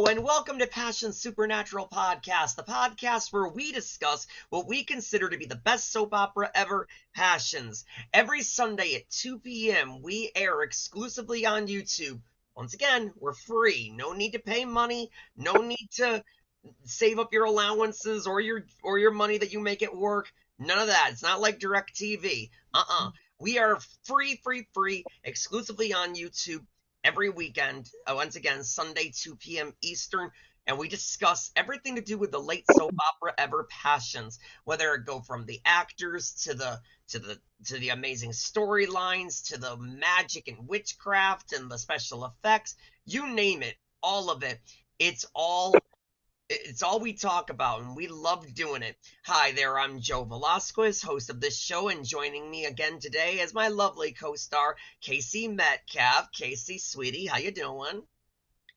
Hello, and welcome to Passion Supernatural Podcast, the podcast where we discuss what we consider to be the best soap opera ever, Passions. Every Sunday at 2 p.m., we air exclusively on YouTube. Once again, we're free. No need to pay money. No need to save up your allowances or your money that you make at work. None of that. It's not like DirecTV. We are free, exclusively on YouTube every weekend. Once again, Sunday, 2 p.m. Eastern. And we discuss everything to do with the late soap opera ever, Passions, whether it go from the actors to the amazing storylines, to the magic and witchcraft and the special effects, you name it, all of it. It's all we talk about, and we love doing it. Hi there, I'm Joe Velasquez, host of this show, and joining me again today is my lovely co-star, Casey Metcalf. Casey, sweetie, how you doing?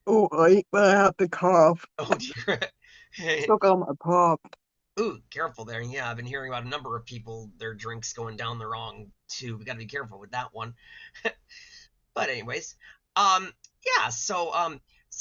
Oh, I have to cough. Oh, dear. Stuck on my pop. Ooh, careful there. Yeah, I've been hearing about a number of people, their drinks going down the wrong tube. We gotta be careful with that one. But anyways, um, yeah, so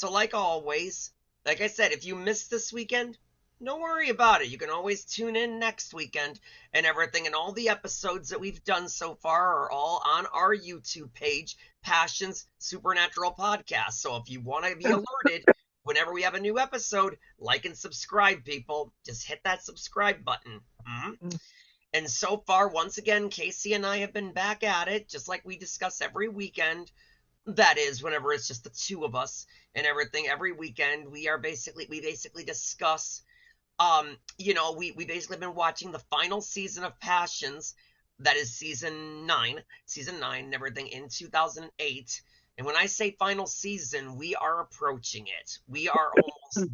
like always, like I said, if you missed this weekend, don't worry about it. You can always tune in next weekend and everything. And all the episodes that we've done so far are all on our YouTube page, Passions Supernatural Podcast. So if you want to be alerted whenever we have a new episode, like and subscribe, people. Just hit that subscribe button. And so far, once again, Casey and I have been back at it, just like we discuss every weekend. That is, whenever it's just the two of us and everything. Every weekend, we basically discuss. We basically been watching the final season of Passions. That is season nine, and everything in 2008. And when I say final season, we are approaching it. We are almost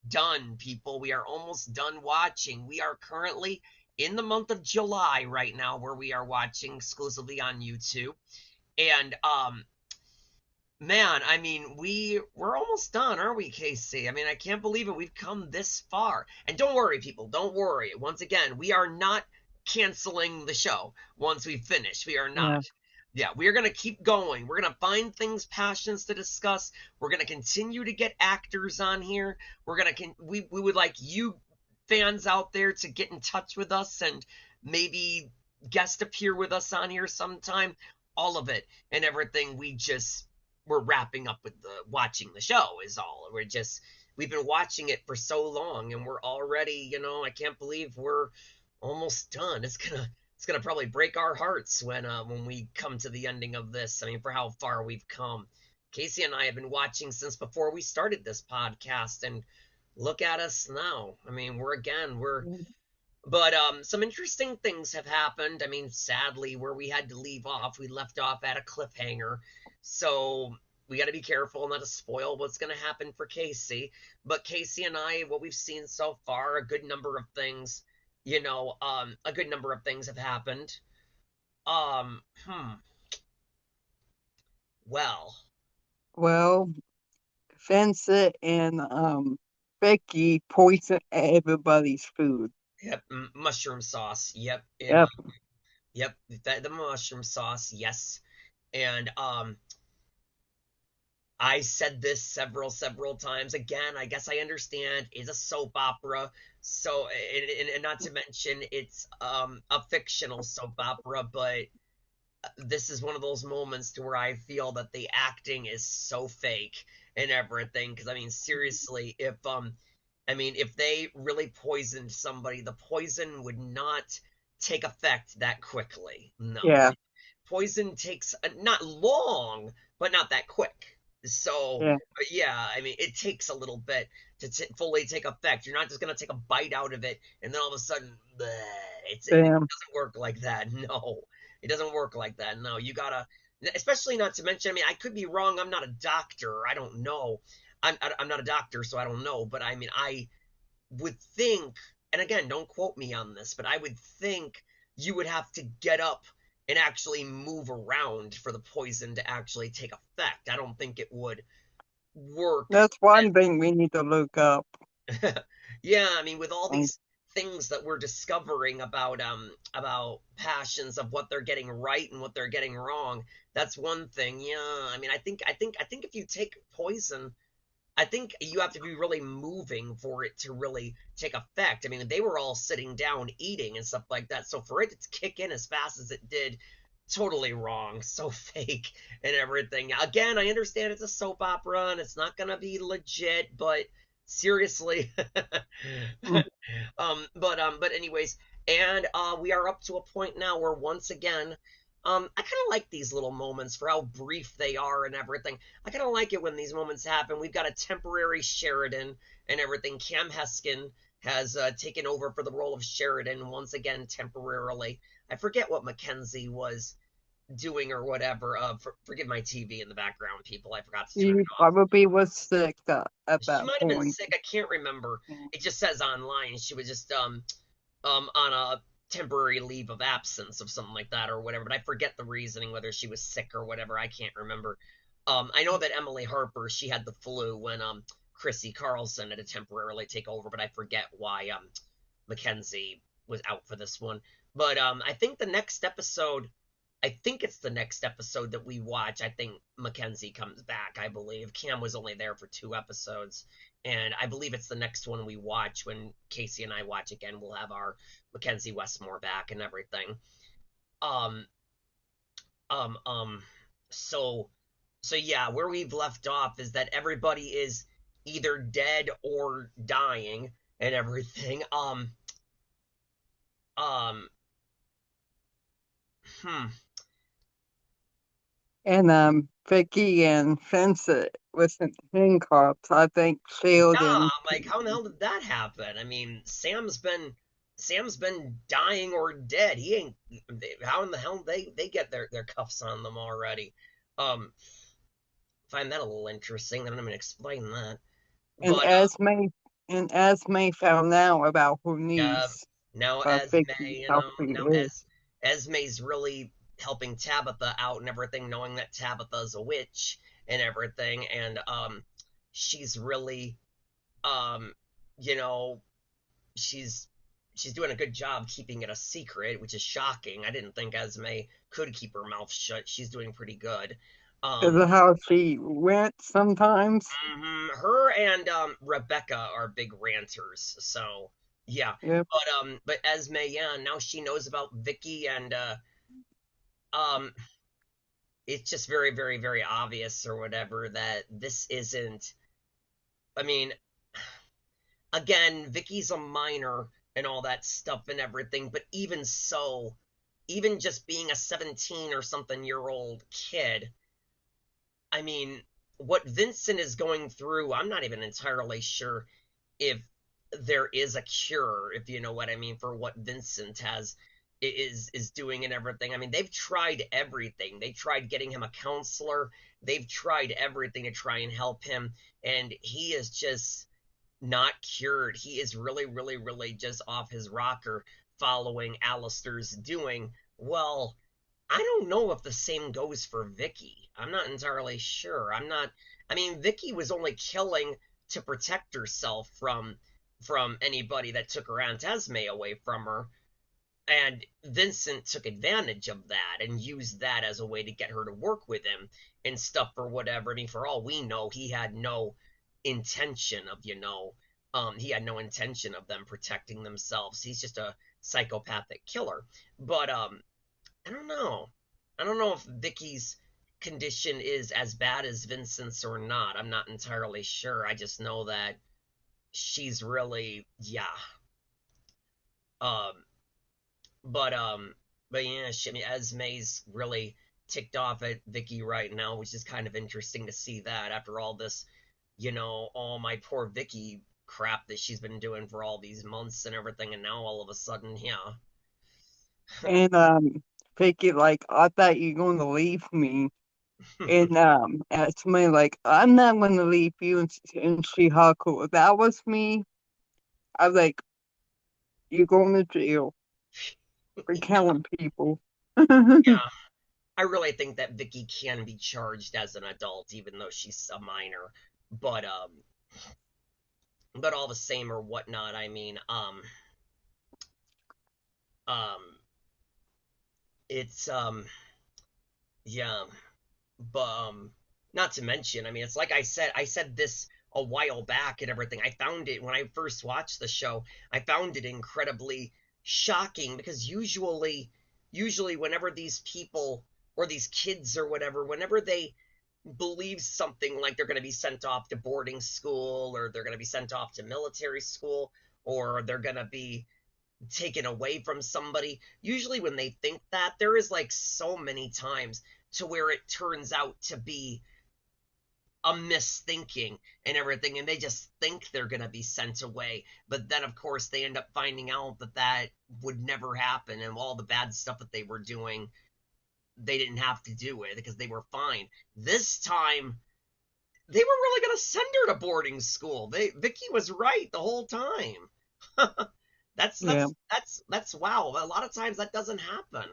done, people. We are almost done watching. We are currently in the month of July right now, where we are watching exclusively on YouTube. And man, I mean, we're almost done, aren't we, Casey? I mean, I can't believe it. We've come this far. And don't worry, people, don't worry. Once again, we are not canceling the show once we finish. We are not. Yeah. Yeah, we're going to keep going. We're going to find things, passions to discuss. We're going to continue to get actors on here. We would like you fans out there to get in touch with us and maybe guest appear with us on here sometime. All of it and everything. We're wrapping up with the watching the show is all. We've been watching it for so long, and we're already, I can't believe we're almost done. It's gonna probably break our hearts when we come to the ending of this. I mean, for how far we've come. Casey and I have been watching since before we started this podcast, and look at us now. I mean, but some interesting things have happened. I mean, sadly, where we had to leave off, we left off at a cliffhanger. So we got to be careful not to spoil what's going to happen for Casey. But Casey and I, what we've seen so far, a good number of things, a good number of things have happened. Um, hmm. Well, Well, Fencer and Becky poison everybody's food. yep, mushroom sauce. Yep, Yep. yep, the mushroom sauce. Yes, and I said this several times. Again, I guess I understand it's a soap opera, so and not to mention it's a fictional soap opera, but this is one of those moments to where I feel that the acting is so fake and everything. Because I mean, seriously, if they really poisoned somebody, the poison would not take effect that quickly. No, Yeah. poison takes not long, but not that quick. So, Yeah. yeah, I mean, it takes a little bit to fully take effect. You're not just gonna take a bite out of it and then all of a sudden, bleh, it Damn. doesn't work like that. No, it doesn't work like that. No, you gotta, especially not to mention. I mean, I could be wrong. I'm not a doctor. I don't know. I'm not a doctor, so I don't know. But I mean, I would think, and again, don't quote me on this, but I would think you would have to get up and actually move around for the poison to actually take effect. I don't think it would work. That's one thing we need to look up. Yeah, I mean, with all Um, these things that we're discovering about passions of what they're getting right and what they're getting wrong, that's one thing. Yeah, I mean, I think if you take poison, I think you have to be really moving for it to really take effect. I mean, they were all sitting down eating and stuff like that. So for it to kick in as fast as it did, totally wrong, so fake and everything. Again, I understand it's a soap opera and it's not gonna be legit, but seriously. Mm. But anyways, and we are up to a point now where once again, I kind of like these little moments for how brief they are and everything. I kind of like it when these moments happen. We've got a temporary Sheridan and everything. Cam Heskin has taken over for the role of Sheridan once again temporarily. I forget what Mackenzie was doing or whatever. Forgive my TV in the background, people. I forgot to turn He it off. probably was sick at She that might have been point. sick. I can't remember. Mm. It just says online she was just on a temporary leave of absence of something like that or whatever. But I forget the reasoning, whether she was sick or whatever. I can't remember. I know that Emily Harper, she had the flu when Chrissy Carlson had to temporarily take over, but I forget why Mackenzie was out for this one. But I think the next episode, I think it's the next episode that we watch. I think Mackenzie comes back, I believe. Cam was only there for 2 episodes. And I believe it's the next one we watch when Casey and I watch again. We'll have our Mackenzie Westmore back and everything. Um, um, um, so, so yeah, where we've left off is that everybody is either dead or dying and everything. Um, hmm. And Vicky and Vincent with the handcuffs. I think Yeah, Sheldon. like how in the hell did that happen? I mean, Sam's been dying or dead. He ain't. How in the hell they get their cuffs on them already? Um, find that a little interesting. They don't even explain that. And But Esme found out about her yeah, niece, now Vicky, Esme, how she now is. Esme's really helping Tabitha out and everything, knowing that Tabitha's a witch and everything, and she's really um, you know, she's she's doing a good job keeping it a secret, which is shocking. I didn't think Esme could keep her mouth shut. She's doing pretty good. Is Um, it how she went sometimes? her and Rebecca are big ranters, so yeah. Yep. But Esme, yeah, now she knows about Vicky, and um, it's just very, very, very obvious or whatever that this isn't. I mean, again, Vicky's a minor and all that stuff and everything, but even so, even just being a 17 or something year old kid, I mean, what Vincent is going through, I'm not even entirely sure if there is a cure, if you know what I mean, for what Vincent is doing and everything. I mean, they've tried everything. They tried getting him a counselor. They've tried everything to try and help him, and he is just not cured. He is really, really, really just off his rocker following Alistair's doing. Well, I don't know if the same goes for Vicky. I'm not entirely sure. I'm not. I mean, Vicky was only killing to protect herself from anybody that took her Aunt Esme away from her. And Vincent took advantage of that and used that as a way to get her to work with him and stuff or whatever. I mean, for all we know, he had no intention of, he had no intention of them protecting themselves. He's just a psychopathic killer. But I don't know. I don't know if Vicky's condition is as bad as Vincent's or not. I'm not entirely sure. I just know that she's really, yeah. Um, but yeah, I mean, Esme's really ticked off at Vicky right now, which is kind of interesting to see that after all this, all my poor Vicky crap that she's been doing for all these months and everything, and now all of a sudden, yeah. And Vicky like, I thought you were gonna leave me. And Esme like, I'm not gonna leave you. And she hugged her. If that was me, I was like, you're going to jail for killing people. Yeah, I really think that Vicky can be charged as an adult, even though she's a minor. But but all the same or whatnot. I mean, um, it's yeah, but not to mention, I mean, it's like I said this a while back and everything. I found it when I first watched the show. I found it incredibly shocking because usually whenever these people or these kids or whatever, whenever they believe something like they're going to be sent off to boarding school or they're going to be sent off to military school or they're going to be taken away from somebody, usually when they think that, there is like so many times to where it turns out to be a misthinking and everything, and they just think they're going to be sent away, but then of course they end up finding out that that would never happen, and all the bad stuff that they were doing, they didn't have to do it because they were fine. This time they were really going to send her to boarding school. Vicky was right the whole time. that's Yeah. that's that's wow. A lot of times that doesn't happen.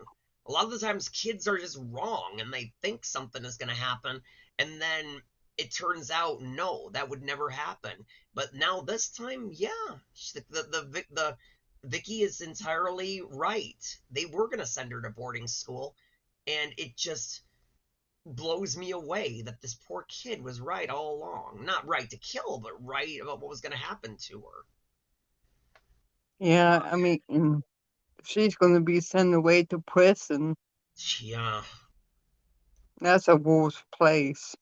A lot of the times kids are just wrong and they think something is going to happen, and then it turns out no, that would never happen. But now this time, yeah, the Vicky is entirely right. They were going to send her to boarding school, and it just blows me away that this poor kid was right all along. Not right to kill, but right about what was going to happen to her. Yeah, I mean, she's going to be sent away to prison. Yeah. That's a worse place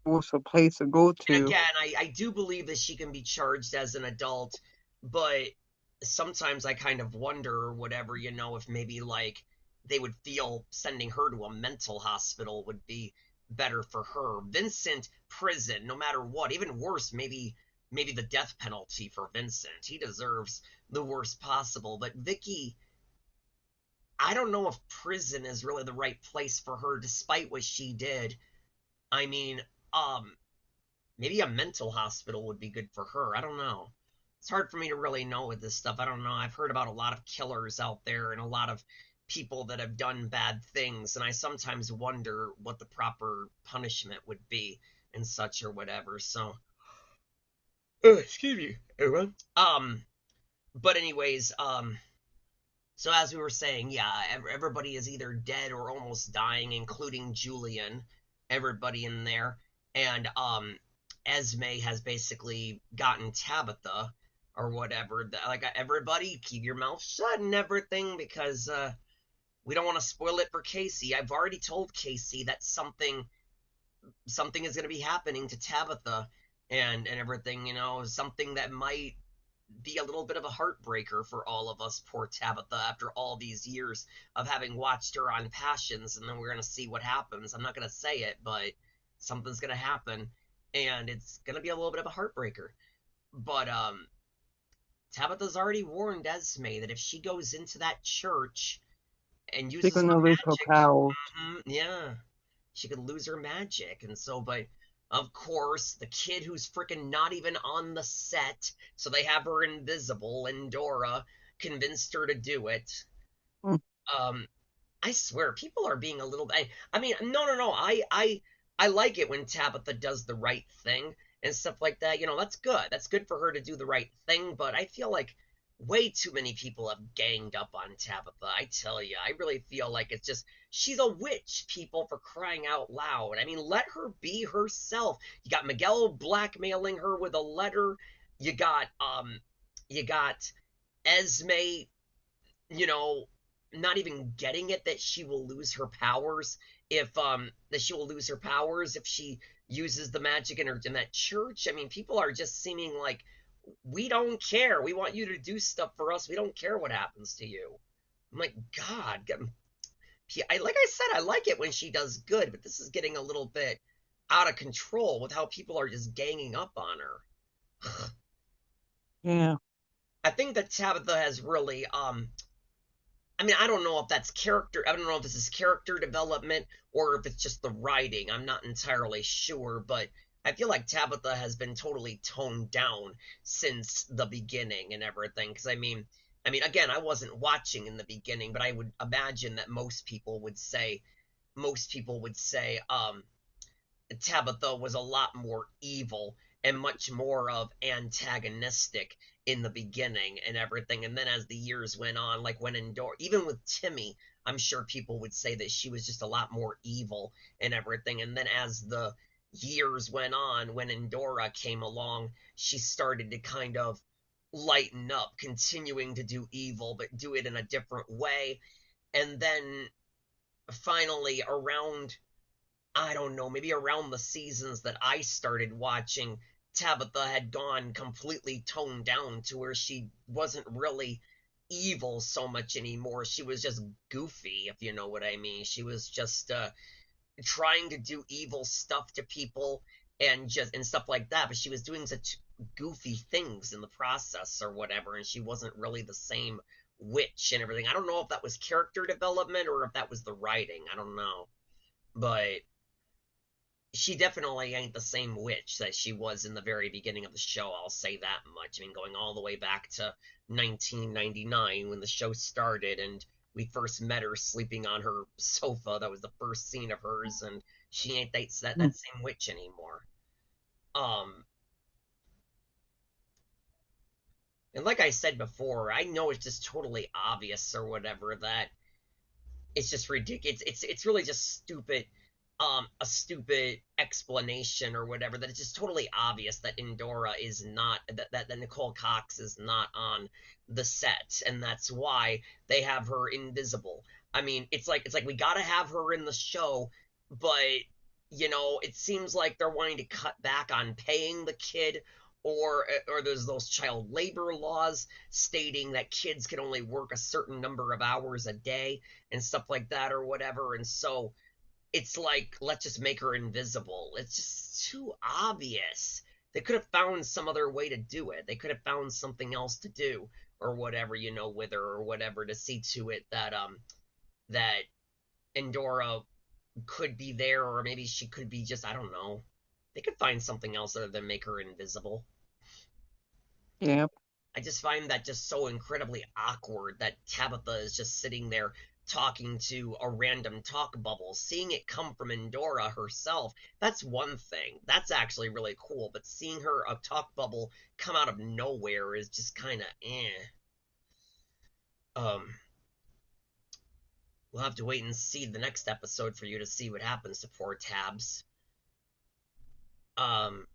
to go And to. again, I do believe that she can be charged as an adult, but sometimes I kind of wonder or whatever, if maybe like they would feel sending her to a mental hospital would be better for her. Vincent, prison, no matter what. Even worse, maybe the death penalty for Vincent. He deserves the worst possible. But Vicky, I don't know if prison is really the right place for her, despite what she did. I mean, um, maybe a mental hospital would be good for her. I don't know. It's hard for me to really know with this stuff. I don't know. I've heard about a lot of killers out there and a lot of people that have done bad things, and I sometimes wonder what the proper punishment would be and such or whatever. So, excuse me, everyone. But anyways, so as we were saying, yeah, everybody is either dead or almost dying, including Julian, everybody in there, and Esme has basically gotten Tabitha or whatever. Like everybody, keep your mouth shut and everything because we don't want to spoil it for Casey. I've already told Casey that something is going to be happening to Tabitha and everything. Something that might be a little bit of a heartbreaker for all of us, poor Tabitha, after all these years of having watched her on Passions, and then we're going to see what happens. I'm not going to say it, but something's going to happen, and it's going to be a little bit of a heartbreaker. But Tabitha's already warned Esme that if she goes into that church and She's uses going her to lose her magic, powers. yeah, she could lose her magic. And so, but of course, the kid who's freaking not even on the set, so they have her invisible, and Dora convinced her to do it. Mm. Um, I swear, people are being a little. I mean, no, no, no. I like it when Tabitha does the right thing and stuff like that. That's good. That's good for her to do the right thing. But I feel like way too many people have ganged up on Tabitha. I tell you, I really feel like it's just she's a witch, people, for crying out loud. I mean, let her be herself. You got Miguel blackmailing her with a letter. You got you got Esme, you know, not even getting it that she will lose her powers if she uses the magic in that church. I mean, people are just seeming like we don't care. We want you to do stuff for us. We don't care what happens to you. I'm like, God, like I said, I like it when she does good, but this is getting a little bit out of control with how people are just ganging up on her. Yeah. I think that Tabitha has really I mean, I don't know if that's character. I don't know if this is character development or if it's just the writing. I'm not entirely sure, but I feel like Tabitha has been totally toned down since the beginning and everything. Because I mean, again, I wasn't watching in the beginning, but I would imagine that most people would say, Tabitha was a lot more evil and much more of antagonistic in the beginning and everything. And then as the years went on, like when Endor, even with Timmy, I'm sure people would say that she was just a lot more evil and everything. And then years went on, when Endora came along, she started to kind of lighten up, continuing to do evil, but do it in a different way. And then finally, around, I don't know, maybe around the seasons that I started watching, Tabitha had gone completely toned down to where she wasn't really evil so much anymore. She was just goofy, if you know what I mean. She was just trying to do evil stuff to people and stuff like that, but she was doing such goofy things in the process or whatever, and she wasn't really the same witch and everything. I don't know if that was character development or if that was the writing. I don't know, but she definitely ain't the same witch that she was in the very beginning of the show. I'll say that much. I mean, going all the way back to 1999 when the show started and we first met her sleeping on her sofa. That was the first scene of hers, and she ain't that same witch anymore. Um, and like I said before, I know it's just totally obvious or whatever that it's just ridiculous. It's really just stupid, a stupid explanation or whatever, that it's just totally obvious that Endora is not, that Nicole Cox is not on the set, and that's why they have her invisible. I mean, it's like we gotta have her in the show, but it seems like they're wanting to cut back on paying the kid, or there's those child labor laws stating that kids can only work a certain number of hours a day and stuff like that or whatever. And so it's like, let's just make her invisible. It's just too obvious. They could have found some other way to do it. They could have found something else to do or whatever, with her or whatever, to see to it that Endora could be there, or maybe she could be just, I don't know. They could find something else other than make her invisible. Yeah. I just find that just so incredibly awkward that Tabitha is just sitting there talking to a random talk bubble. Seeing it come from Endora herself, that's one thing. That's actually really cool. But seeing her, a talk bubble, come out of nowhere is just kind of eh. Um, we'll have to wait and see the next episode for you to see what happens to poor Tabs. Um,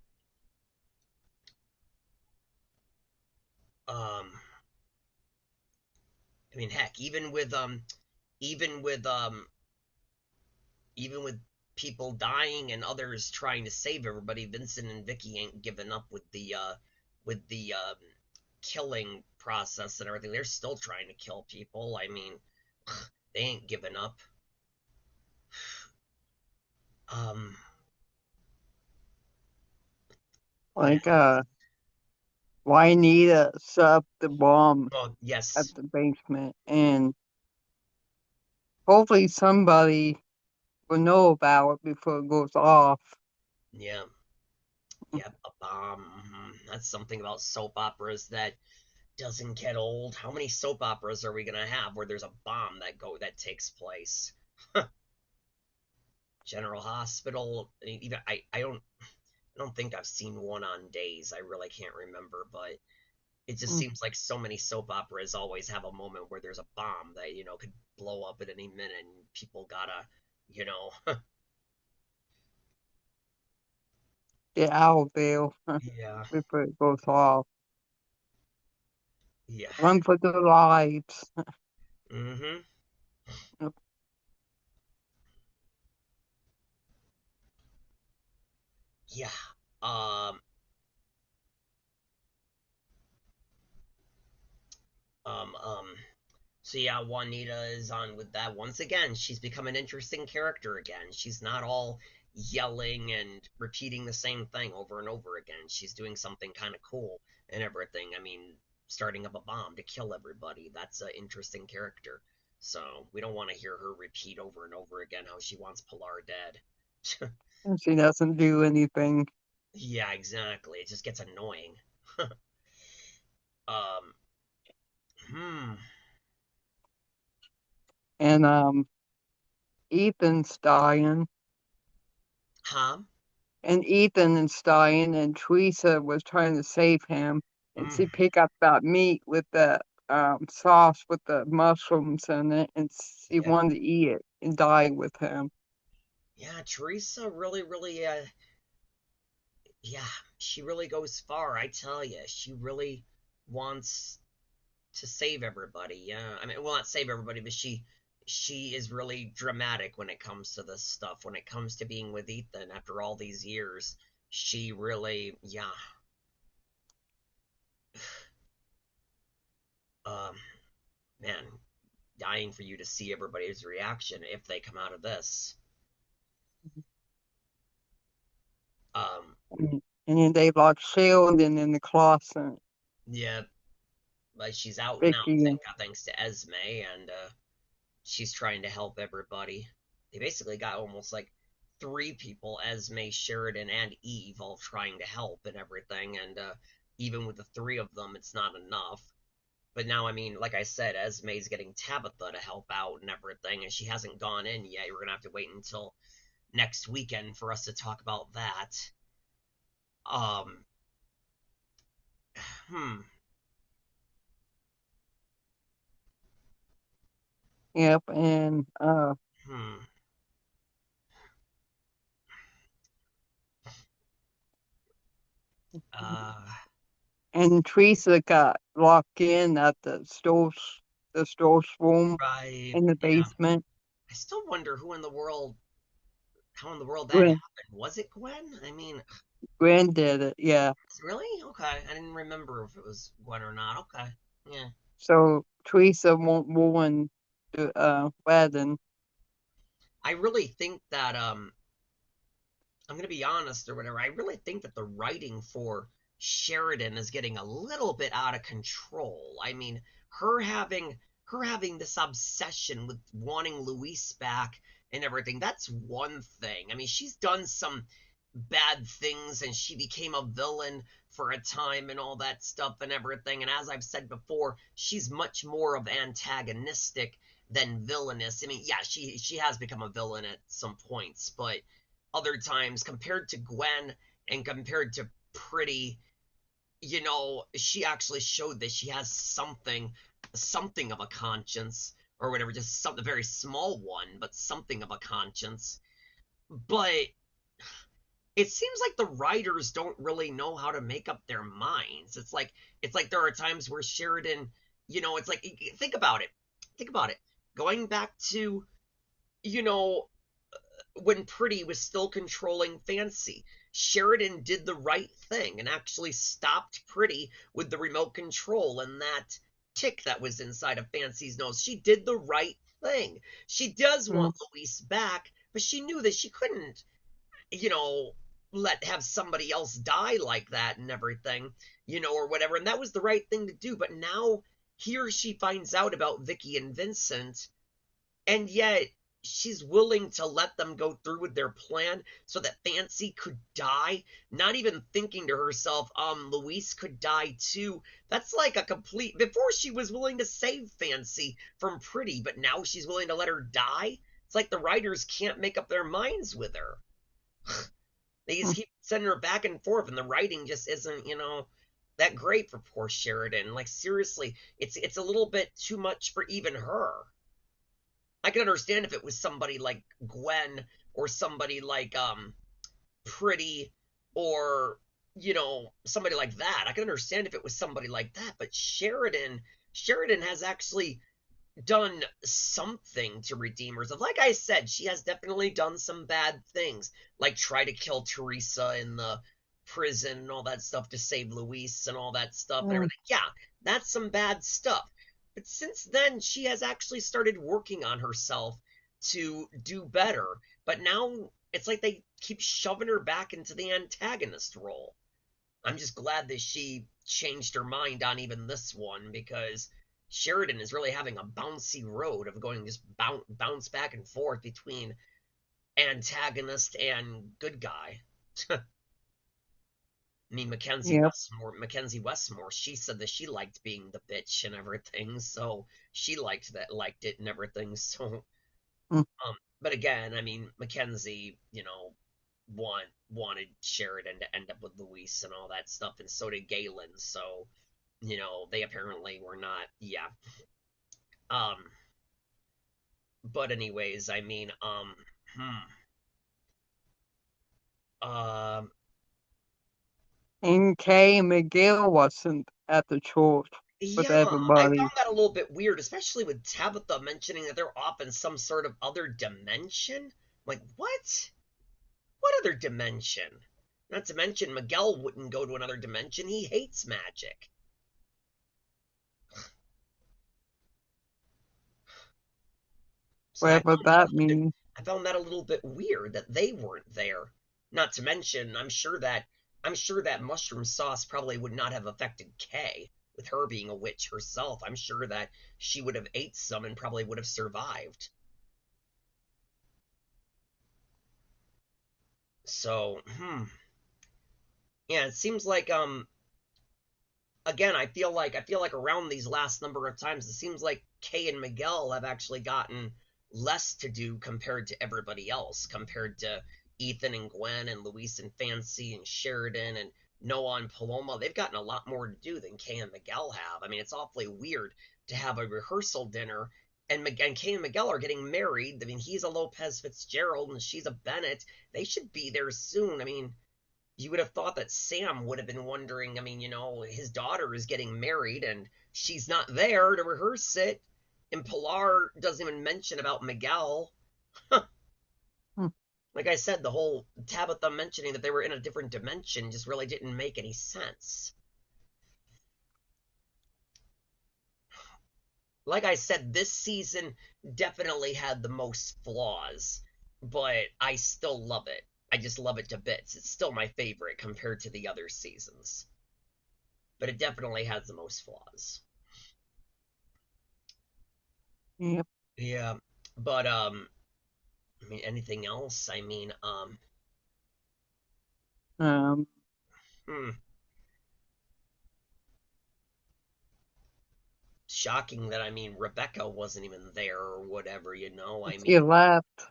um, I mean, heck, even with even with people dying and others trying to save everybody, Vincent and Vicky ain't giving up with the killing process and everything. They're still trying to kill people. I mean, they ain't giving up. Um, yeah. Like Juanita set up the bomb Oh, at yes. the basement, and hopefully somebody will know about it before it goes off. Yeah. Yeah. A bomb. That's something about soap operas that doesn't get old. How many soap operas are we gonna have where there's a bomb that takes place? General Hospital. Even I don't think I've seen one on Days. I really can't remember, but it just Mm. seems like so many soap operas always have a moment where there's a bomb that could blow up at any minute, and people gotta, you know, The Owlville yeah, before it goes off. yeah, Run for their lives. mm-hmm, yeah, um, um, um. So yeah, Juanita is on with that once again. She's become an interesting character again. She's not all yelling and repeating the same thing over and over again. She's doing something kind of cool and everything. I mean, starting up a bomb to kill everybody. That's an interesting character. So we don't want to hear her repeat over and over again how she wants Pilar dead. And she doesn't do anything. Yeah, exactly. It just gets annoying. um, hmm, And Ethan's dying. huh? And Ethan is dying, and Teresa was trying to save him. And Mm, she picked up that meat with the sauce with the mushrooms in it, and she yeah. wanted to eat it and die with him. Yeah, Teresa really, really. yeah, she really goes far, I tell you. She really wants to save everybody. Yeah, I mean, well, not save everybody, but she is really dramatic when it comes to this stuff. When it comes to being with Ethan after all these years, she really, yeah, um, man, dying for you to see everybody's reaction if they come out of this. Um, And then they locked Sheldon in the closet. yeah, like she's out now, Vicky. thanks to Esme, and she's trying to help everybody. They basically got almost like three people, Esme, Sheridan, and Eve, all trying to help and everything. And even with the three of them, it's not enough. But now, I mean, like I said, Esme's getting Tabitha to help out and everything, and she hasn't gone in yet. We're gonna have to wait until next weekend for us to talk about that. Um, hmm, Yep. And hmm. Uh, Teresa got locked in at the store's room right. in the Yeah. basement. I still wonder who in the world, how in the world that Gwen, happened. Was it Gwen? I mean, Gwen did it, yeah. really? Okay. I didn't remember if it was Gwen or not. Okay. Yeah. So Teresa won't ruin the wedding. I really think that I'm gonna be honest or whatever. I really think that the writing for Sheridan is getting a little bit out of control. I mean, her having her having this obsession with wanting Luis back and everything, that's one thing. I mean, she's done some bad things and she became a villain for a time and all that stuff and everything. And as I've said before, she's much more of antagonistic than villainous. I mean, yeah, she has become a villain at some points, but other times compared to Gwen and compared to Pretty, she actually showed that she has something of a conscience or whatever, just something a very small one, but something of a conscience. But it seems like the writers don't really know how to make up their minds. It's like there are times where Sheridan, it's like think about it. Think about it. Going back to, you know, when Pretty was still controlling Fancy. Sheridan did the right thing and actually stopped Pretty with the remote control and that tick that was inside of Fancy's nose. She did the right thing. She does Mm, want Luis back, but she knew that she couldn't, you know, let have somebody else die like that and everything, or whatever. And that was the right thing to do. But now here she finds out about Vicky and Vincent, and yet she's willing to let them go through with their plan so that Fancy could die, not even thinking to herself, Luis could die too. That's like a complete, before she was willing to save Fancy from Pretty, but now she's willing to let her die. It's like the writers can't make up their minds with her. They just mm, keep sending her back and forth, and the writing just isn't, that great for poor Sheridan. Like seriously, it's a little bit too much for even her. I can understand if it was somebody like Gwen or somebody like Pretty, or somebody like that. I can understand if it was somebody like that, but Sheridan has actually done something to redeem herself. Like I said, she has definitely done some bad things, like try to kill Teresa in the prison and all that stuff to save Luis and all that stuff and mm. everything. Yeah, that's some bad stuff. But since then, she has actually started working on herself to do better. But now it's like they keep shoving her back into the antagonist role. I'm just glad that she changed her mind on even this one because Sheridan is really having a bouncy road of going just bounce back and forth between antagonist and good guy. I mean, Yep. Mackenzie Westmore, she said that she liked being the bitch and everything, so she liked it and everything. So, Mm, but again, I mean, Mackenzie, wanted Sheridan to end up with Luis and all that stuff, and so did Galen. So, they apparently were not. Yeah. Um. But anyways, I mean, hmm. Um. And Kay and Miguel wasn't at the church with Yeah, I everybody. found that a little bit weird, especially with Tabitha mentioning that they're off in some sort of other dimension. Like, what? What other dimension? Not to mention, Miguel wouldn't go to another dimension. He hates magic. So Whatever that means. I found that a little bit weird that they weren't there. Not to mention, I'm sure that mushroom sauce probably would not have affected Kay with her being a witch herself. I'm sure that she would have ate some and probably would have survived. So, yeah, it seems like again, I feel like around these last number of times, it seems like Kay and Miguel have actually gotten less to do compared to everybody else, compared to Ethan and Gwen and Luis and Fancy and Sheridan and Noah and Paloma. They've gotten a lot more to do than Kay and Miguel have. I mean, it's awfully weird to have a rehearsal dinner and Kay and Miguel are getting married. I mean, he's a Lopez Fitzgerald and she's a Bennett. They should be there soon. I mean, you would have thought that Sam would have been wondering. I mean, his daughter is getting married and she's not there to rehearse it. And Pilar doesn't even mention about Miguel. Hmm. Like I said, the whole Tabitha mentioning that they were in a different dimension just really didn't make any sense. Like I said, this season definitely had the most flaws, but I still love it. I just love it to bits. It's still my favorite compared to the other seasons, but it definitely has the most flaws. Yep. Yeah, but I mean, anything else? I mean, Um, hmm, shocking that Rebecca wasn't even there or whatever. I she mean, left.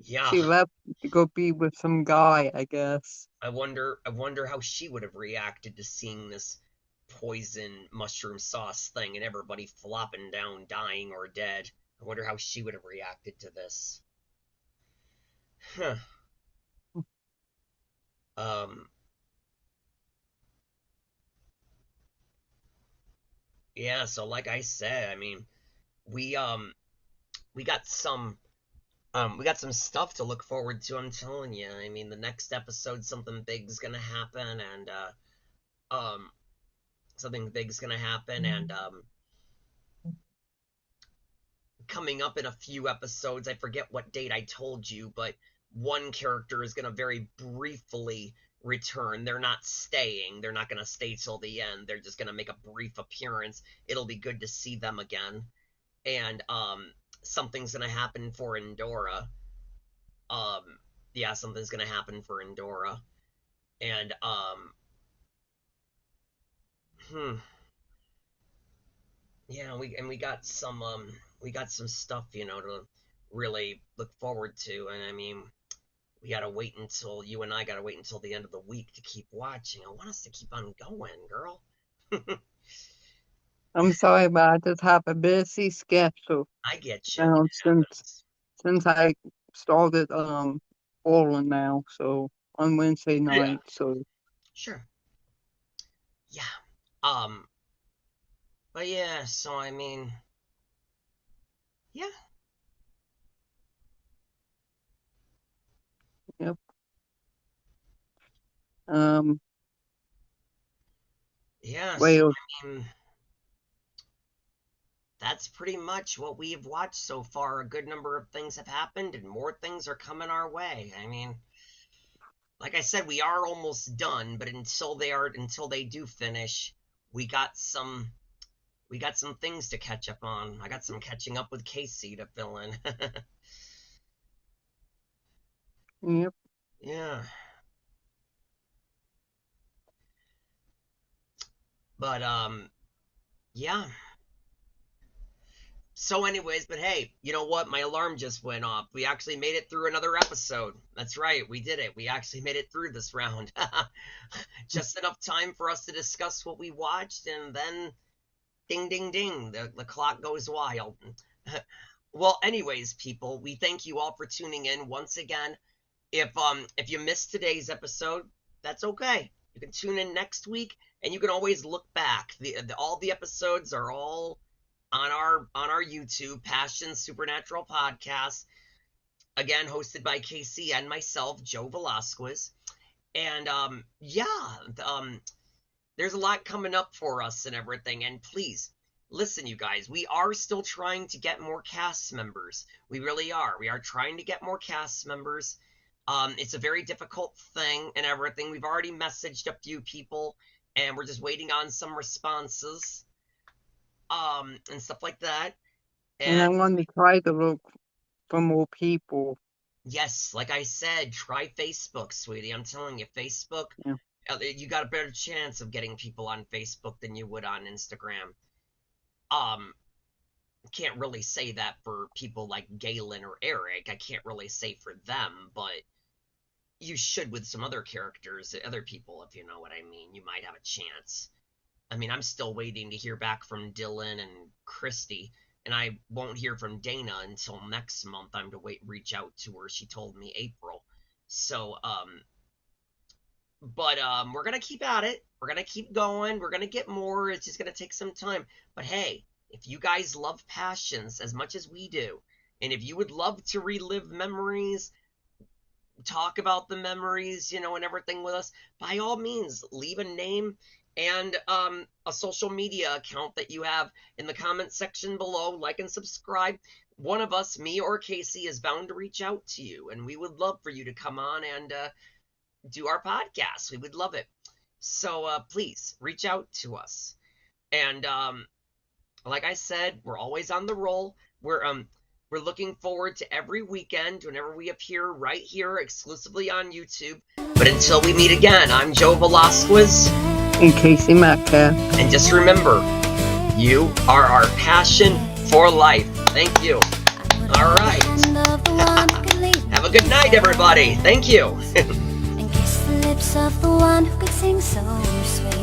yeah, She left to go be with some guy, I guess. I wonder how she would have reacted to seeing this poison mushroom sauce thing and everybody flopping down, dying or dead. I wonder how she would have reacted to this. Huh. Um, yeah, so like I said, I mean, we um we got some stuff to look forward to, I'm telling you. I mean, the next episode something big's gonna happen and um something big's gonna happen and coming up in a few episodes, I forget what date I told you, but one character is gonna very briefly return. They're not staying. They're not gonna stay till the end. They're just gonna make a brief appearance. It'll be good to see them again. And something's gonna happen for Endora. Um yeah, something's gonna happen for Endora. And hmm, yeah, we got some stuff, to really look forward to. And I mean, we gotta wait until you and I gotta wait until the end of the week to keep watching. I want us to keep on going, girl. I'm sorry, but I just have a busy schedule I get you. It now happens. since I started bowling now, so on Wednesday Yeah, night. So sure. Yeah. Um, but yeah, so I mean, yeah, yep. Um, yeah, so well, I mean, that's pretty much what we've watched so far. A good number of things have happened, and more things are coming our way. I mean, like I said, we are almost done, but until they do finish, we got some we got some things to catch up on. I got some catching up with Casey to fill in. yep. Yeah. But yeah. So anyways, but hey, you know what? My alarm just went off. We actually made it through another episode. That's right, we did it. We actually made it through this round. Just enough time for us to discuss what we watched and then ding ding ding, the clock goes wild. Well, anyways, people, we thank you all for tuning in once again. If you missed today's episode, that's okay. You can tune in next week, and you can always look back. All the episodes are all on our YouTube, Passion Supernatural Podcast. Again, hosted by Casey and myself, Joe Velasquez. And there's a lot coming up for us and everything. And please, listen, you guys, we are still trying to get more cast members. We really are. We are trying to get more cast members. It's a very difficult thing and everything. We've already messaged a few people, and we're just waiting on some responses, and stuff like that. And I want to try to look for more people. Yes, like I said, try Facebook, sweetie. I'm telling you, Facebook, Yeah. You got a better chance of getting people on Facebook than you would on Instagram. Can't really say that for people like Galen or Eric. I can't really say for them, but you should with some other characters, other people, if you know what I mean. You might have a chance. I mean, I'm still waiting to hear back from Dylan and Christy, and I won't hear from Dana until next month. I'm to reach out to her. She told me April. So, but we're gonna keep at it. We're gonna keep going. We're gonna get more. It's just gonna take some time. But hey, if you guys love Passions as much as we do, and if you would love to relive memories, talk about the memories, and everything with us, by all means, leave a name and a social media account that you have in the comment section below. Like and subscribe. One of us, me or Casey, is bound to reach out to you, and we would love for you to come on and do our podcast. We would love it. So please reach out to us. And like I said, we're always on the roll. We're looking forward to every weekend whenever we appear right here exclusively on YouTube. But until we meet again, I'm Joe Velasquez. And Casey Metcalf. And just remember, you are our passion for life. Thank you. All right. Have a good night, everybody. Thank you. And kiss the lips of the one who could sing so sweet.